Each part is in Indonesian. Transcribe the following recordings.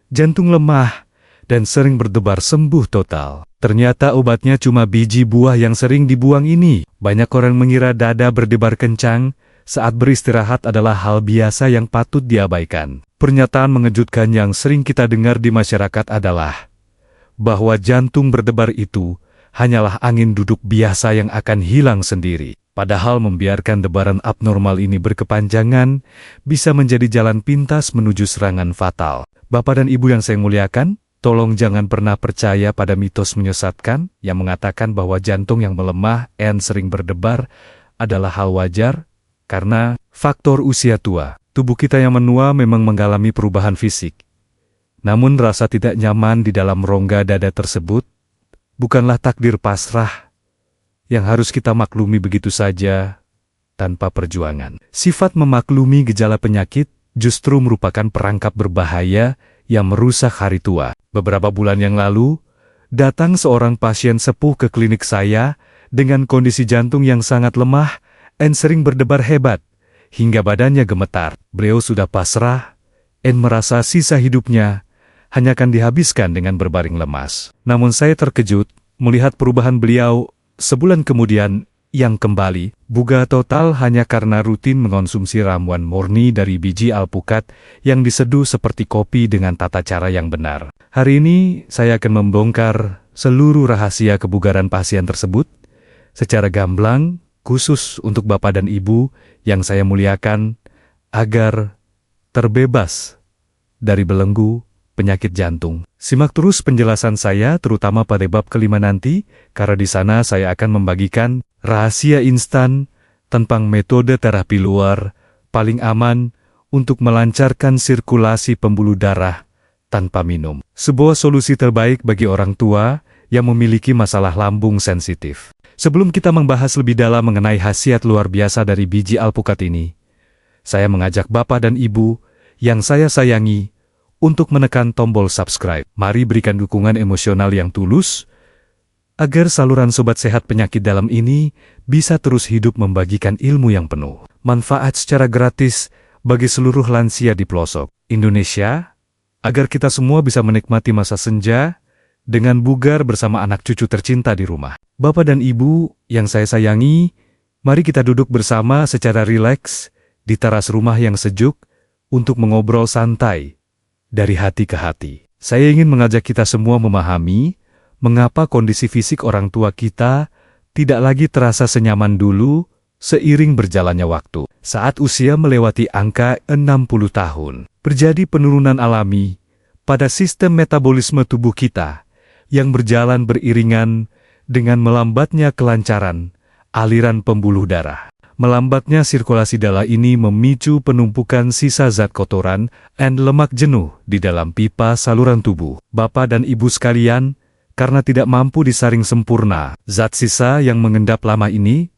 jantung lemah, dan sering berdebar sembuh total. Ternyata obatnya cuma biji buah yang sering dibuang ini. Banyak orang mengira dada berdebar kencang saat beristirahat adalah hal biasa yang patut diabaikan. Pernyataan mengejutkan yang sering kita dengar di masyarakat adalah bahwa jantung berdebar itu hanyalah angin duduk biasa yang akan hilang sendiri. Padahal membiarkan debaran abnormal ini berkepanjangan bisa menjadi jalan pintas menuju serangan fatal. Bapak dan Ibu yang saya muliakan, tolong jangan pernah percaya pada mitos menyesatkan yang mengatakan bahwa jantung yang melemah dan sering berdebar adalah hal wajar karena faktor usia tua. Tubuh kita yang menua memang mengalami perubahan fisik. Namun rasa tidak nyaman di dalam rongga dada tersebut bukanlah takdir pasrah yang harus kita maklumi begitu saja tanpa perjuangan. Sifat memaklumi gejala penyakit justru merupakan perangkap berbahaya yang merusak hari tua. Beberapa bulan yang lalu, datang seorang pasien sepuh ke klinik saya dengan kondisi jantung yang sangat lemah dan sering berdebar hebat, hingga badannya gemetar. Beliau sudah pasrah dan merasa sisa hidupnya hanya akan dihabiskan dengan berbaring lemas. Namun saya terkejut melihat perubahan beliau sebulan kemudian yang kembali buga total hanya karena rutin mengonsumsi ramuan murni dari biji alpukat yang diseduh seperti kopi dengan tata cara yang benar. Hari ini saya akan membongkar seluruh rahasia kebugaran pasien tersebut secara gamblang khusus untuk Bapak dan Ibu yang saya muliakan agar terbebas dari belenggu penyakit jantung. Simak terus penjelasan saya terutama pada bab kelima nanti, karena di sana saya akan membagikan rahasia instan tentang metode terapi luar paling aman untuk melancarkan sirkulasi pembuluh darah tanpa minum. Sebuah solusi terbaik bagi orang tua yang memiliki masalah lambung sensitif. Sebelum kita membahas lebih dalam mengenai khasiat luar biasa dari biji alpukat ini, saya mengajak Bapak dan Ibu yang saya sayangi untuk menekan tombol subscribe. Mari berikan dukungan emosional yang tulus, agar saluran Sobat Sehat Penyakit Dalam ini bisa terus hidup membagikan ilmu yang penuh manfaat secara gratis bagi seluruh lansia di pelosok Indonesia, agar kita semua bisa menikmati masa senja dengan bugar bersama anak cucu tercinta di rumah. Bapak dan Ibu yang saya sayangi, mari kita duduk bersama secara rileks di teras rumah yang sejuk untuk mengobrol santai dari hati ke hati. Saya ingin mengajak kita semua memahami mengapa kondisi fisik orang tua kita tidak lagi terasa senyaman dulu seiring berjalannya waktu. Saat usia melewati angka 60 tahun, terjadi penurunan alami pada sistem metabolisme tubuh kita yang berjalan beriringan dengan melambatnya kelancaran aliran pembuluh darah. Melambatnya sirkulasi darah ini memicu penumpukan sisa zat kotoran dan lemak jenuh di dalam pipa saluran tubuh. Bapak dan Ibu sekalian, karena tidak mampu disaring sempurna, zat sisa yang mengendap lama ini,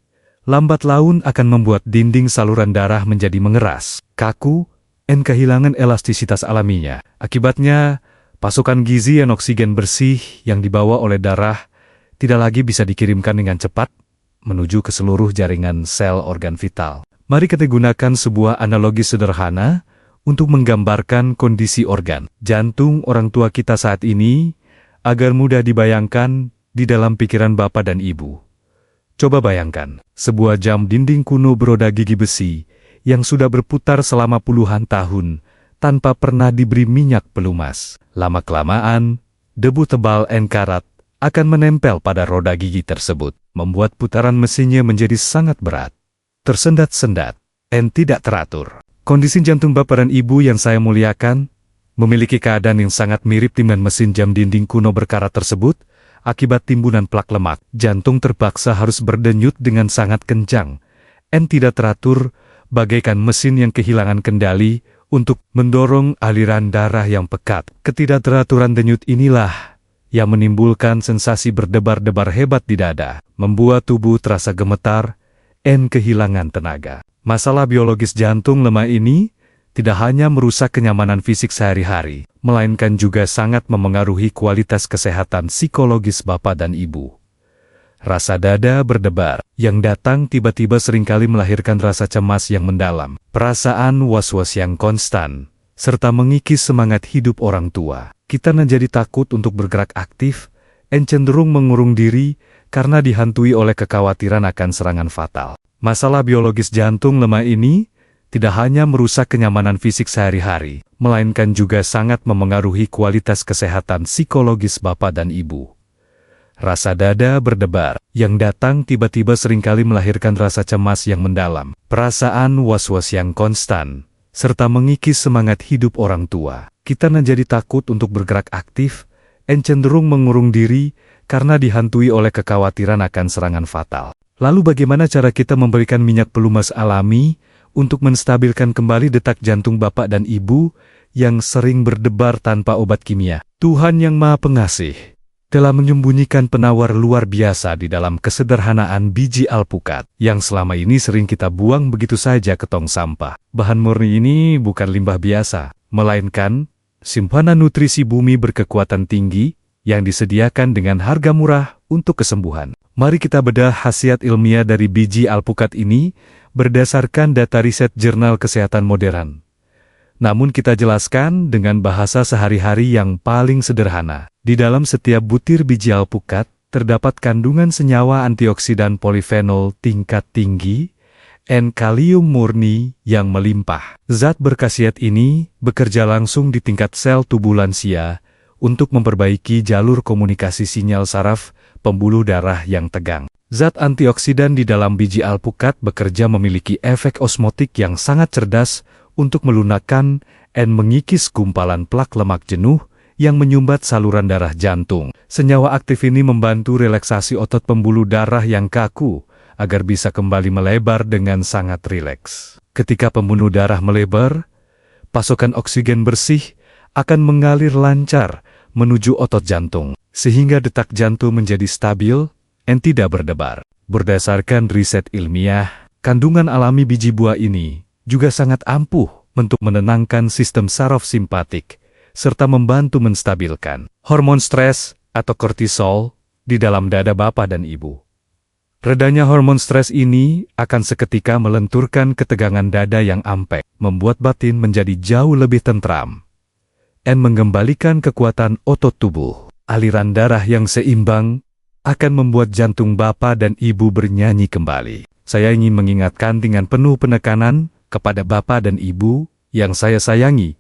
lambat laun akan membuat dinding saluran darah menjadi mengeras, kaku, dan kehilangan elastisitas alaminya. Akibatnya, pasokan gizi dan oksigen bersih yang dibawa oleh darah tidak lagi bisa dikirimkan dengan cepat menuju ke seluruh jaringan sel organ vital. Mari kita gunakan sebuah analogi sederhana untuk menggambarkan kondisi organ jantung orang tua kita saat ini agar mudah dibayangkan di dalam pikiran Bapak dan Ibu. Coba bayangkan, sebuah jam dinding kuno beroda gigi besi yang sudah berputar selama puluhan tahun tanpa pernah diberi minyak pelumas. Lama-kelamaan, debu tebal dan karat akan menempel pada roda gigi tersebut, membuat putaran mesinnya menjadi sangat berat, tersendat-sendat, dan tidak teratur. Kondisi jantung Bapak dan Ibu yang saya muliakan memiliki keadaan yang sangat mirip dengan mesin jam dinding kuno berkarat tersebut. Akibat timbunan plak lemak, jantung terpaksa harus berdenyut dengan sangat kencang, dan tidak teratur bagaikan mesin yang kehilangan kendali untuk mendorong aliran darah yang pekat. Ketidakteraturan denyut inilah yang menimbulkan sensasi berdebar-debar hebat di dada, membuat tubuh terasa gemetar dan kehilangan tenaga. Masalah biologis jantung lemah ini tidak hanya merusak kenyamanan fisik sehari-hari, melainkan juga sangat memengaruhi kualitas kesehatan psikologis Bapak dan Ibu. Rasa dada berdebar yang datang tiba-tiba seringkali melahirkan rasa cemas yang mendalam, perasaan was-was yang konstan, serta mengikis semangat hidup orang tua. Kita menjadi takut untuk bergerak aktif, dan cenderung mengurung diri karena dihantui oleh kekhawatiran akan serangan fatal. Masalah biologis jantung lemah ini tidak hanya merusak kenyamanan fisik sehari-hari, melainkan juga sangat memengaruhi kualitas kesehatan psikologis bapak dan ibu. Rasa dada berdebar yang datang tiba-tiba seringkali melahirkan rasa cemas yang mendalam, perasaan was-was yang konstan, serta mengikis semangat hidup orang tua. Kita menjadi takut untuk bergerak aktif, dan cenderung mengurung diri karena dihantui oleh kekhawatiran akan serangan fatal. Lalu bagaimana cara kita memberikan minyak pelumas alami untuk menstabilkan kembali detak jantung bapak dan ibu yang sering berdebar tanpa obat kimia? Tuhan yang Maha Pengasih telah menyembunyikan penawar luar biasa di dalam kesederhanaan biji alpukat yang selama ini sering kita buang begitu saja ke tong sampah. Bahan murni ini bukan limbah biasa, melainkan simpanan nutrisi bumi berkekuatan tinggi yang disediakan dengan harga murah untuk kesembuhan. Mari kita bedah khasiat ilmiah dari biji alpukat ini berdasarkan data riset Jurnal Kesehatan Modern. Namun kita jelaskan dengan bahasa sehari-hari yang paling sederhana. Di dalam setiap butir biji alpukat, terdapat kandungan senyawa antioksidan polifenol tingkat tinggi, dan kalium murni yang melimpah. Zat berkhasiat ini bekerja langsung di tingkat sel tubuh lansia untuk memperbaiki jalur komunikasi sinyal saraf pembuluh darah yang tegang. Zat antioksidan di dalam biji alpukat bekerja memiliki efek osmotik yang sangat cerdas untuk melunakkan dan mengikis gumpalan plak lemak jenuh yang menyumbat saluran darah jantung. Senyawa aktif ini membantu relaksasi otot pembuluh darah yang kaku agar bisa kembali melebar dengan sangat rileks. Ketika pembuluh darah melebar, pasokan oksigen bersih akan mengalir lancar menuju otot jantung, sehingga detak jantung menjadi stabil dan tidak berdebar. Berdasarkan riset ilmiah, kandungan alami biji buah ini juga sangat ampuh untuk menenangkan sistem saraf simpatik, serta membantu menstabilkan hormon stres atau kortisol di dalam dada bapak dan ibu. Redanya hormon stres ini akan seketika melenturkan ketegangan dada yang ampe, membuat batin menjadi jauh lebih tentram, dan mengembalikan kekuatan otot tubuh. Aliran darah yang seimbang akan membuat jantung bapak dan ibu bernyanyi kembali. Saya ingin mengingatkan dengan penuh penekanan kepada bapak dan ibu yang saya sayangi,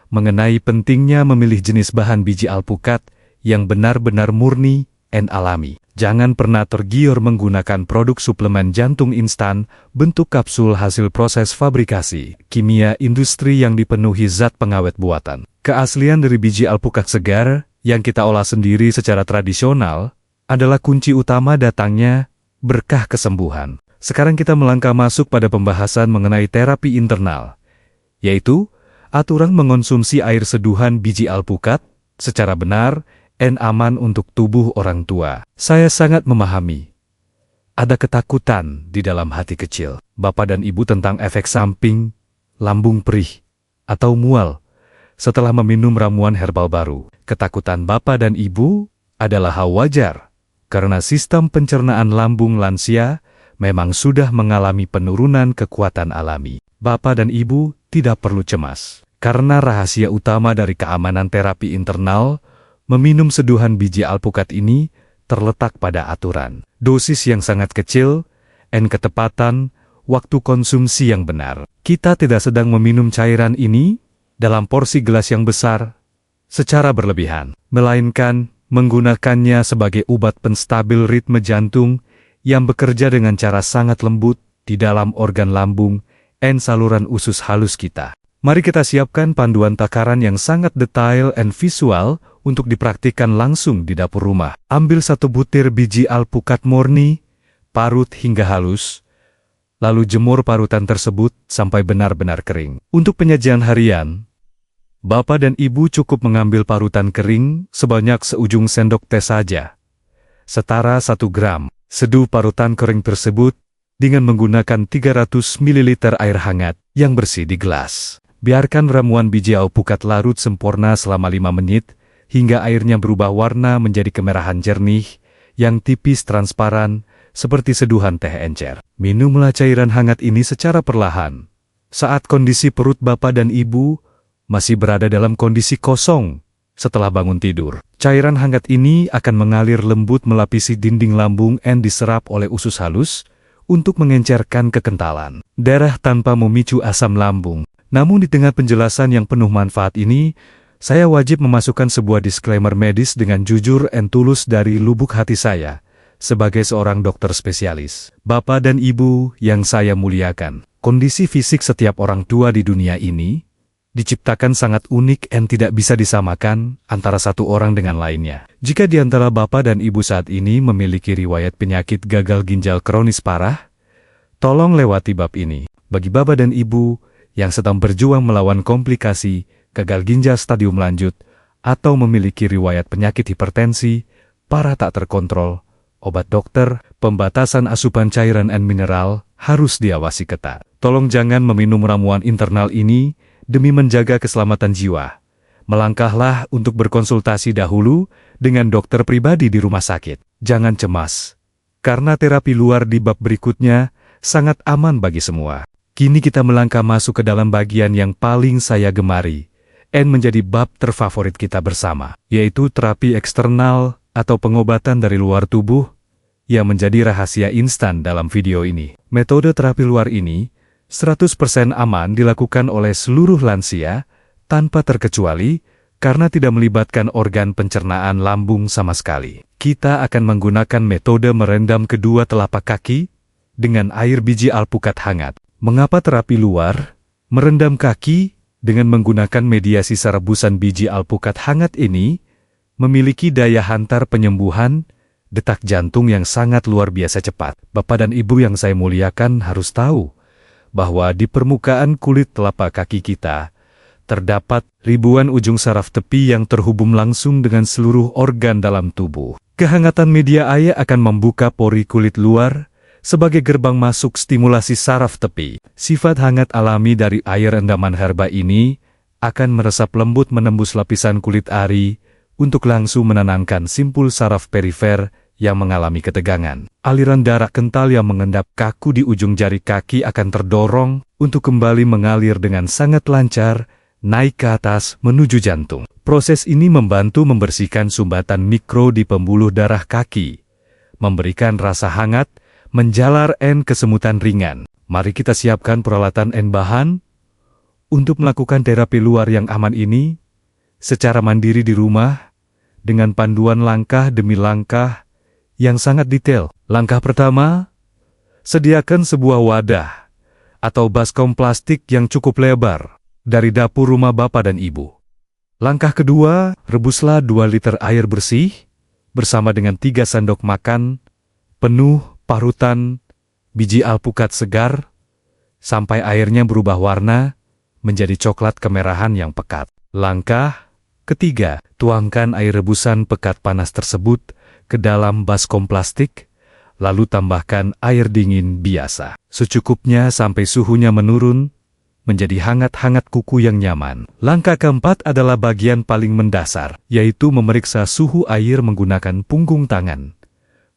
mengenai pentingnya memilih jenis bahan biji alpukat yang benar-benar murni dan alami. Jangan pernah tergiur menggunakan produk suplemen jantung instan bentuk kapsul hasil proses fabrikasi kimia industri yang dipenuhi zat pengawet buatan. Keaslian dari biji alpukat segar yang kita olah sendiri secara tradisional adalah kunci utama datangnya berkah kesembuhan. Sekarang kita melangkah masuk pada pembahasan mengenai terapi internal, yaitu aturan mengonsumsi air seduhan biji alpukat secara benar dan aman untuk tubuh orang tua. Saya sangat memahami ada ketakutan di dalam hati kecil bapak dan ibu tentang efek samping, lambung perih, atau mual setelah meminum ramuan herbal baru. Ketakutan bapak dan ibu adalah hal wajar, karena sistem pencernaan lambung lansia memang sudah mengalami penurunan kekuatan alami. Bapak dan ibu tidak perlu cemas, karena rahasia utama dari keamanan terapi internal meminum seduhan biji alpukat ini terletak pada aturan dosis yang sangat kecil dan ketepatan waktu konsumsi yang benar. Kita tidak sedang meminum cairan ini dalam porsi gelas yang besar secara berlebihan, melainkan menggunakannya sebagai obat penstabil ritme jantung yang bekerja dengan cara sangat lembut di dalam organ lambung dan saluran usus halus kita. Mari kita siapkan panduan takaran yang sangat detail dan visual untuk dipraktikkan langsung di dapur rumah. Ambil 1 butir biji alpukat murni, parut hingga halus, lalu jemur parutan tersebut sampai benar-benar kering. Untuk penyajian harian, bapak dan ibu cukup mengambil parutan kering sebanyak seujung sendok teh saja, setara 1 gram. Seduh parutan kering tersebut dengan menggunakan 300 ml air hangat yang bersih di gelas. Biarkan ramuan biji alpukat larut sempurna selama 5 menit hingga airnya berubah warna menjadi kemerahan jernih yang tipis transparan seperti seduhan teh encer. Minumlah cairan hangat ini secara perlahan saat kondisi perut bapak dan ibu masih berada dalam kondisi kosong setelah bangun tidur. Cairan hangat ini akan mengalir lembut melapisi dinding lambung dan diserap oleh usus halus untuk mengencerkan kekentalan darah tanpa memicu asam lambung. Namun di tengah penjelasan yang penuh manfaat ini, saya wajib memasukkan sebuah disclaimer medis dengan jujur dan tulus dari lubuk hati saya sebagai seorang dokter spesialis. Bapak dan Ibu yang saya muliakan, kondisi fisik setiap orang tua di dunia ini diciptakan sangat unik dan tidak bisa disamakan antara satu orang dengan lainnya. Jika di antara Bapak dan Ibu saat ini memiliki riwayat penyakit gagal ginjal kronis parah, tolong lewati bab ini. Bagi Bapak dan Ibu yang sedang berjuang melawan komplikasi gagal ginjal stadium lanjut atau memiliki riwayat penyakit hipertensi parah tak terkontrol, obat dokter, pembatasan asupan cairan dan mineral harus diawasi ketat. Tolong jangan meminum ramuan internal ini demi menjaga keselamatan jiwa. Melangkahlah untuk berkonsultasi dahulu dengan dokter pribadi di rumah sakit. Jangan cemas, karena terapi luar di bab berikutnya sangat aman bagi semua. Kini kita melangkah masuk ke dalam bagian yang paling saya gemari, dan menjadi bab terfavorit kita bersama, yaitu terapi eksternal atau pengobatan dari luar tubuh yang menjadi rahasia instan dalam video ini. Metode terapi luar ini 100% aman dilakukan oleh seluruh lansia tanpa terkecuali karena tidak melibatkan organ pencernaan lambung sama sekali. Kita akan menggunakan metode merendam kedua telapak kaki dengan air biji alpukat hangat. Mengapa terapi luar merendam kaki dengan menggunakan media sisa rebusan biji alpukat hangat ini memiliki daya hantar penyembuhan detak jantung yang sangat luar biasa cepat? Bapak dan Ibu yang saya muliakan harus tahu bahwa di permukaan kulit telapak kaki kita terdapat ribuan ujung saraf tepi yang terhubung langsung dengan seluruh organ dalam tubuh. Kehangatan media air akan membuka pori kulit luar sebagai gerbang masuk stimulasi saraf tepi. Sifat hangat alami dari air rendaman herba ini akan meresap lembut menembus lapisan kulit ari untuk langsung menenangkan simpul saraf perifer yang mengalami ketegangan. Aliran darah kental yang mengendap kaku di ujung jari kaki akan terdorong untuk kembali mengalir dengan sangat lancar, naik ke atas menuju jantung. Proses ini membantu membersihkan sumbatan mikro di pembuluh darah kaki, memberikan rasa hangat, menjalar dan kesemutan ringan. Mari kita siapkan peralatan dan bahan untuk melakukan terapi luar yang aman ini secara mandiri di rumah dengan panduan langkah demi langkah yang sangat detail. Langkah pertama, sediakan sebuah wadah atau baskom plastik yang cukup lebar dari dapur rumah Bapak dan Ibu. Langkah kedua, rebuslah 2 liter air bersih bersama dengan 3 sendok makan penuh parutan biji alpukat segar sampai airnya berubah warna menjadi coklat kemerahan yang pekat. Langkah ketiga, tuangkan air rebusan pekat panas tersebut ke dalam baskom plastik, lalu tambahkan air dingin biasa secukupnya sampai suhunya menurun menjadi hangat-hangat kuku yang nyaman. Langkah keempat adalah bagian paling mendasar, yaitu memeriksa suhu air menggunakan punggung tangan.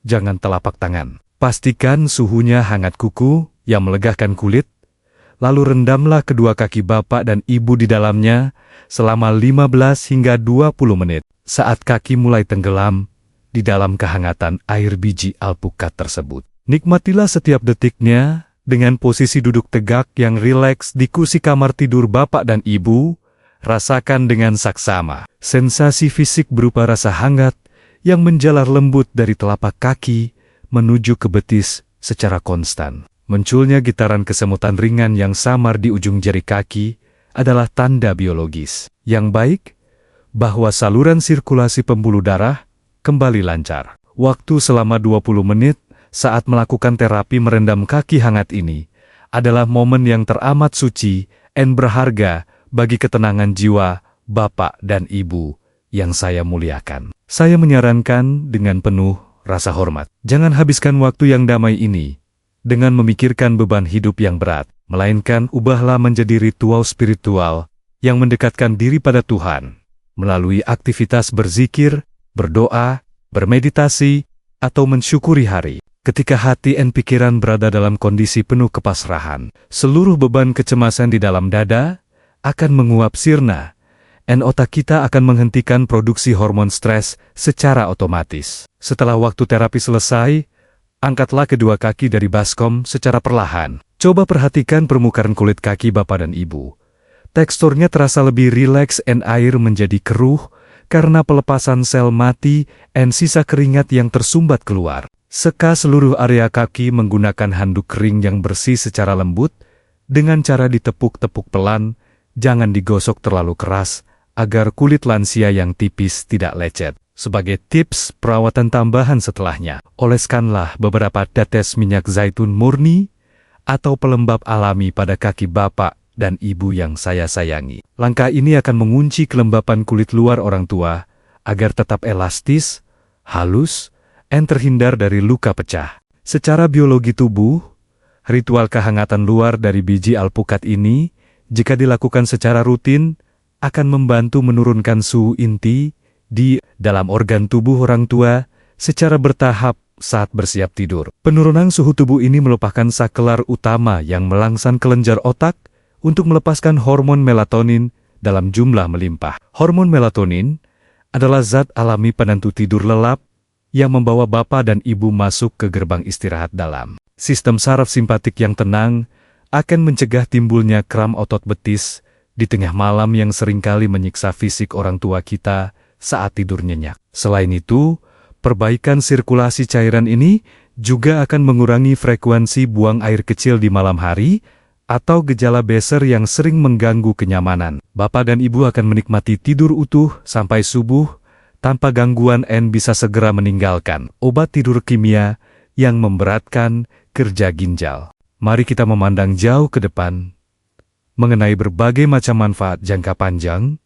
Jangan telapak tangan. Pastikan suhunya hangat kuku yang melegakan kulit, lalu rendamlah kedua kaki Bapak dan Ibu di dalamnya selama 15 hingga 20 menit. Saat kaki mulai tenggelam di dalam kehangatan air biji alpukat tersebut, nikmatilah setiap detiknya dengan posisi duduk tegak yang rileks di kursi kamar tidur Bapak dan Ibu. Rasakan dengan saksama sensasi fisik berupa rasa hangat yang menjalar lembut dari telapak kaki menuju ke betis secara konstan. Munculnya getaran kesemutan ringan yang samar di ujung jari kaki adalah tanda biologis yang baik bahwa saluran sirkulasi pembuluh darah kembali lancar. Waktu selama 20 menit saat melakukan terapi merendam kaki hangat ini adalah momen yang teramat suci dan berharga bagi ketenangan jiwa Bapak dan Ibu yang saya muliakan. Saya menyarankan dengan penuh rasa hormat, jangan habiskan waktu yang damai ini dengan memikirkan beban hidup yang berat, melainkan ubahlah menjadi ritual spiritual yang mendekatkan diri pada Tuhan melalui aktivitas berzikir, berdoa, bermeditasi, atau mensyukuri hari. Ketika hati dan pikiran berada dalam kondisi penuh kepasrahan, seluruh beban kecemasan di dalam dada akan menguap sirna, dan otak kita akan menghentikan produksi hormon stres secara otomatis. Setelah waktu terapi selesai, angkatlah kedua kaki dari baskom secara perlahan. Coba perhatikan permukaan kulit kaki Bapak dan Ibu. Teksturnya terasa lebih rileks dan air menjadi keruh karena pelepasan sel mati dan sisa keringat yang tersumbat keluar. Seka seluruh area kaki menggunakan handuk kering yang bersih secara lembut dengan cara ditepuk-tepuk pelan, jangan digosok terlalu keras agar kulit lansia yang tipis tidak lecet. Sebagai tips perawatan tambahan setelahnya, oleskanlah beberapa tetes minyak zaitun murni atau pelembab alami pada kaki Bapak dan Ibu yang saya sayangi. Langkah ini akan mengunci kelembapan kulit luar orang tua agar tetap elastis, halus, dan terhindar dari luka pecah. Secara biologi tubuh, ritual kehangatan luar dari biji alpukat ini, jika dilakukan secara rutin, akan membantu menurunkan suhu inti di dalam organ tubuh orang tua secara bertahap saat bersiap tidur. Penurunan suhu tubuh ini melupakan saklar utama yang melangsang kelenjar otak untuk melepaskan hormon melatonin dalam jumlah melimpah. Hormon melatonin adalah zat alami penentu tidur lelap yang membawa Bapak dan Ibu masuk ke gerbang istirahat dalam. Sistem saraf simpatik yang tenang akan mencegah timbulnya kram otot betis di tengah malam yang seringkali menyiksa fisik orang tua kita saat tidur nyenyak. Selain itu, perbaikan sirkulasi cairan ini juga akan mengurangi frekuensi buang air kecil di malam hari atau gejala beser yang sering mengganggu kenyamanan. Bapak dan Ibu akan menikmati tidur utuh sampai subuh tanpa gangguan dan bisa segera meninggalkan obat tidur kimia yang memberatkan kerja ginjal. Mari kita memandang jauh ke depan mengenai berbagai macam manfaat jangka panjang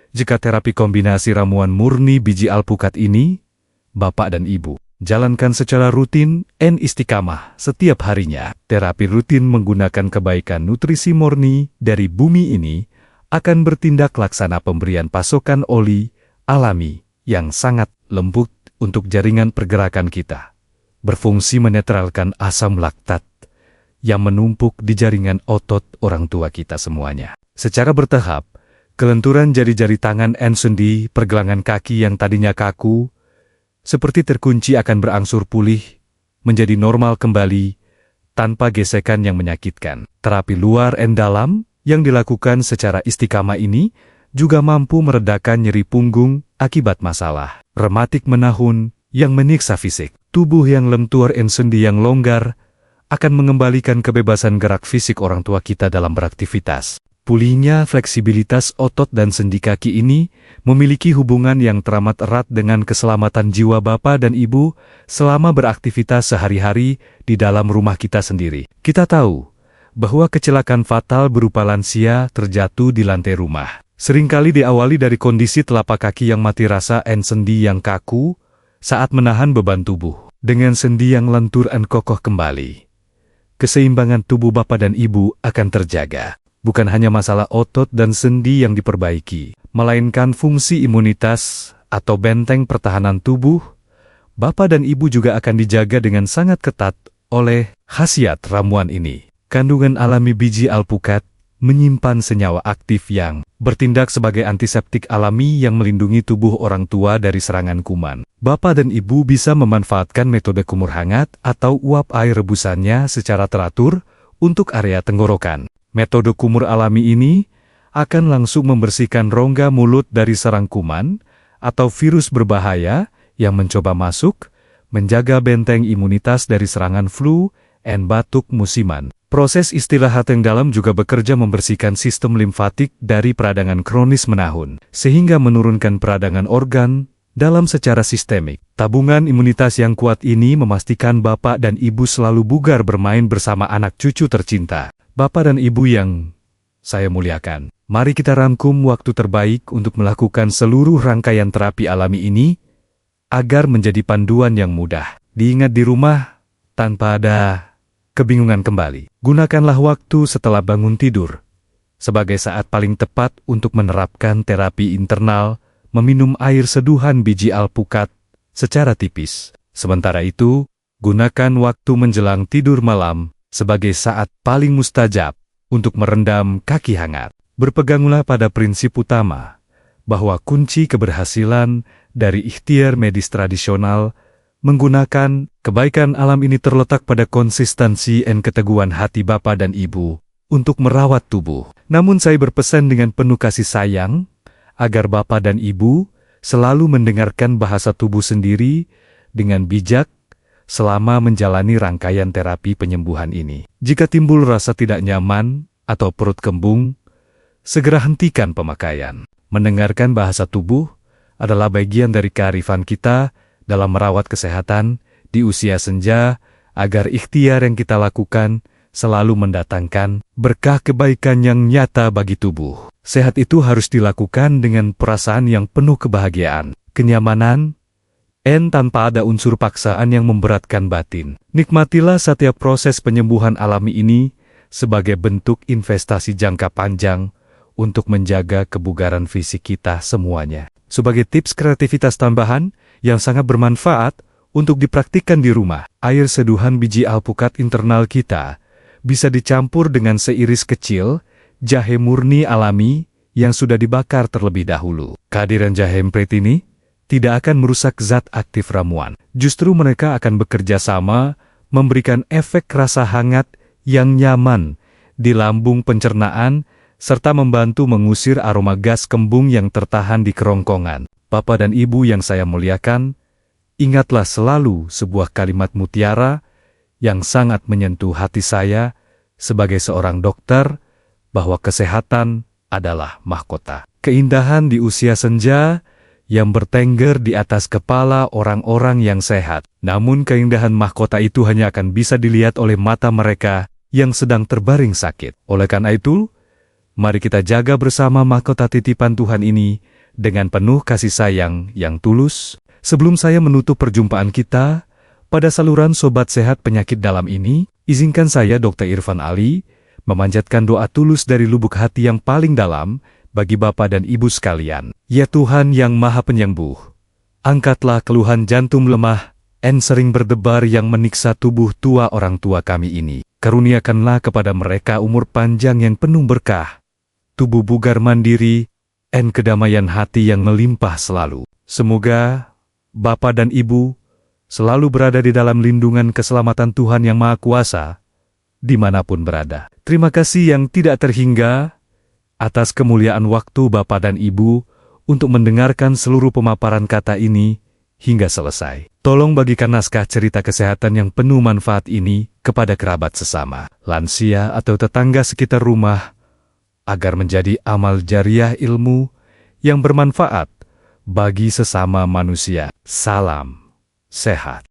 jika terapi kombinasi ramuan murni biji alpukat ini, Bapak dan Ibu jalankan secara rutin dan istiqamah setiap harinya. Terapi rutin menggunakan kebaikan nutrisi murni dari bumi ini akan bertindak laksana pemberian pasokan oli alami yang sangat lembut untuk jaringan pergerakan kita, berfungsi menetralkan asam laktat yang menumpuk di jaringan otot orang tua kita semuanya. Secara bertahap, kelenturan jari-jari tangan dan sendi pergelangan kaki yang tadinya kaku seperti terkunci akan berangsur pulih, menjadi normal kembali, tanpa gesekan yang menyakitkan. Terapi luar dan dalam yang dilakukan secara istiqamah ini juga mampu meredakan nyeri punggung akibat masalah rematik menahun yang menyiksa fisik. Tubuh yang lentur dan sendi yang longgar akan mengembalikan kebebasan gerak fisik orang tua kita dalam beraktivitas. Pulihnya fleksibilitas otot dan sendi kaki ini memiliki hubungan yang teramat erat dengan keselamatan jiwa Bapak dan Ibu selama beraktivitas sehari-hari di dalam rumah kita sendiri. Kita tahu bahwa kecelakaan fatal berupa lansia terjatuh di lantai rumah seringkali diawali dari kondisi telapak kaki yang mati rasa dan sendi yang kaku saat menahan beban tubuh. Dengan sendi yang lentur dan kokoh kembali, keseimbangan tubuh Bapak dan Ibu akan terjaga. Bukan hanya masalah otot dan sendi yang diperbaiki, melainkan fungsi imunitas atau benteng pertahanan tubuh, Bapak dan Ibu juga akan dijaga dengan sangat ketat oleh khasiat ramuan ini. Kandungan alami biji alpukat menyimpan senyawa aktif yang bertindak sebagai antiseptik alami yang melindungi tubuh orang tua dari serangan kuman. Bapak dan Ibu bisa memanfaatkan metode kumur hangat atau uap air rebusannya secara teratur untuk area tenggorokan. Metode kumur alami ini akan langsung membersihkan rongga mulut dari serang kuman atau virus berbahaya yang mencoba masuk, menjaga benteng imunitas dari serangan flu dan batuk musiman. Proses istirahat yang dalam juga bekerja membersihkan sistem limfatik dari peradangan kronis menahun, sehingga menurunkan peradangan organ dalam secara sistemik. Tabungan imunitas yang kuat ini memastikan Bapak dan Ibu selalu bugar bermain bersama anak cucu tercinta. Bapak dan Ibu yang saya muliakan, mari kita rangkum waktu terbaik untuk melakukan seluruh rangkaian terapi alami ini agar menjadi panduan yang mudah diingat di rumah tanpa ada kebingungan kembali. Gunakanlah waktu setelah bangun tidur sebagai saat paling tepat untuk menerapkan terapi internal, meminum air seduhan biji alpukat secara tipis. Sementara itu, gunakan waktu menjelang tidur malam sebagai saat paling mustajab untuk merendam kaki hangat. Berpeganglah pada prinsip utama bahwa kunci keberhasilan dari ikhtiar medis tradisional menggunakan kebaikan alam ini terletak pada konsistensi dan keteguhan hati Bapak dan Ibu untuk merawat tubuh. Namun saya berpesan dengan penuh kasih sayang agar Bapak dan Ibu selalu mendengarkan bahasa tubuh sendiri dengan bijak selama menjalani rangkaian terapi penyembuhan ini. Jika timbul rasa tidak nyaman atau perut kembung, segera hentikan pemakaian. Mendengarkan bahasa tubuh adalah bagian dari kearifan kita dalam merawat kesehatan di usia senja agar ikhtiar yang kita lakukan selalu mendatangkan berkah kebaikan yang nyata bagi tubuh. Sehat itu harus dilakukan dengan perasaan yang penuh kebahagiaan, kenyamanan, tanpa ada unsur paksaan yang memberatkan batin. Nikmatilah setiap proses penyembuhan alami ini sebagai bentuk investasi jangka panjang untuk menjaga kebugaran fisik kita semuanya. Sebagai tips kreativitas tambahan yang sangat bermanfaat untuk dipraktikkan di rumah, air seduhan biji alpukat internal kita bisa dicampur dengan seiris kecil jahe murni alami yang sudah dibakar terlebih dahulu. Kehadiran jahe emprit ini tidak akan merusak zat aktif ramuan. Justru mereka akan bekerja sama memberikan efek rasa hangat yang nyaman di lambung pencernaan serta membantu mengusir aroma gas kembung yang tertahan di kerongkongan. Bapak dan Ibu yang saya muliakan, ingatlah selalu sebuah kalimat mutiara yang sangat menyentuh hati saya sebagai seorang dokter, bahwa kesehatan adalah mahkota. Keindahan di usia senja yang bertengger di atas kepala orang-orang yang sehat. Namun keindahan mahkota itu hanya akan bisa dilihat oleh mata mereka yang sedang terbaring sakit. Oleh karena itu, mari kita jaga bersama mahkota titipan Tuhan ini dengan penuh kasih sayang yang tulus. Sebelum saya menutup perjumpaan kita pada saluran Sobat Sehat Penyakit Dalam ini, izinkan saya Dr. Irfan Ali memanjatkan doa tulus dari lubuk hati yang paling dalam bagi Bapak dan Ibu sekalian. Ya Tuhan yang Maha Penyembuh, angkatlah keluhan jantung lemah dan sering berdebar yang meniksa tubuh tua orang tua kami ini. Karuniakanlah kepada mereka umur panjang yang penuh berkah, tubuh bugar mandiri, dan kedamaian hati yang melimpah selalu. Semoga Bapak dan Ibu selalu berada di dalam lindungan keselamatan Tuhan yang Maha Kuasa, dimanapun berada. Terima kasih yang tidak terhingga atas kemuliaan waktu Bapak dan Ibu untuk mendengarkan seluruh pemaparan kata ini hingga selesai. Tolong bagikan naskah cerita kesehatan yang penuh manfaat ini kepada kerabat sesama, lansia atau tetangga sekitar rumah, agar menjadi amal jariah ilmu yang bermanfaat bagi sesama manusia. Salam sehat.